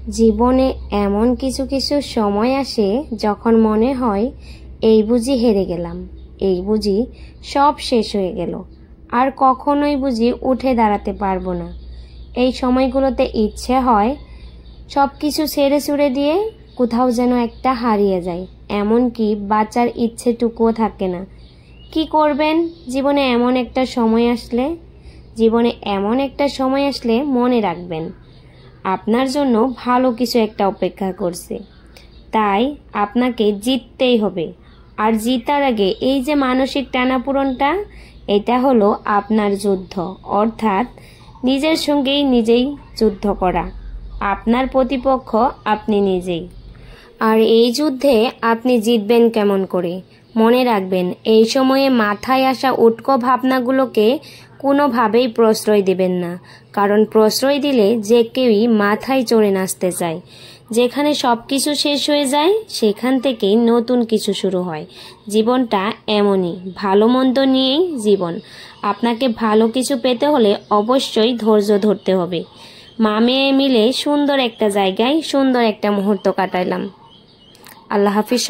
জীবনে এমন কিছু কিছু সময় আসে যখন মনে হয় এই বুঝি হেরে গেলাম, এই বুঝি সব শেষ হয়ে গেল, আর কখনোই বুঝি উঠে দাঁড়াতে পারবো না। এই সময়গুলোতে ইচ্ছে হয় সব কিছু ছেড়ে ছুড়ে দিয়ে কোথাও যেন একটা হারিয়ে যায়, এমনকি বাঁচার ইচ্ছেটুকুও থাকে না। কি করবেন জীবনে এমন একটা সময় আসলে? জীবনে এমন একটা সময় আসলে মনে রাখবেন আপনার জন্য ভালো কিছু একটা অপেক্ষা করছে, তাই আপনাকে জিততেই হবে। আর জিতার আগে এই যে মানসিক টানাপোড়েনটা, এটা হলো আপনার যুদ্ধ, অর্থাৎ নিজের সঙ্গেই নিজেই যুদ্ধ করা। আপনার প্রতিপক্ষ আপনি নিজেই। আর এই যুদ্ধে আপনি জিতবেন কেমন করে? মনে রাখবেন, এই সময়ে মাথায় আসা উটকো ভাবনাগুলোকে কোনোভাবেই প্রশ্রয় দেবেন না, কারণ প্রশ্রয় দিলে যে কেউই মাথায় চড়ে নাচতে চায়। যেখানে সব কিছু শেষ হয়ে যায় সেখান থেকেই নতুন কিছু শুরু হয়। জীবনটা এমনই, ভালো মন্দ নিয়েই জীবন। আপনাকে ভালো কিছু পেতে হলে অবশ্যই ধৈর্য ধরতে হবে। মা মেয়ে মিলে সুন্দর একটা জায়গায় সুন্দর একটা মুহূর্ত কাটাইলাম। আল্লাহ হাফিজ।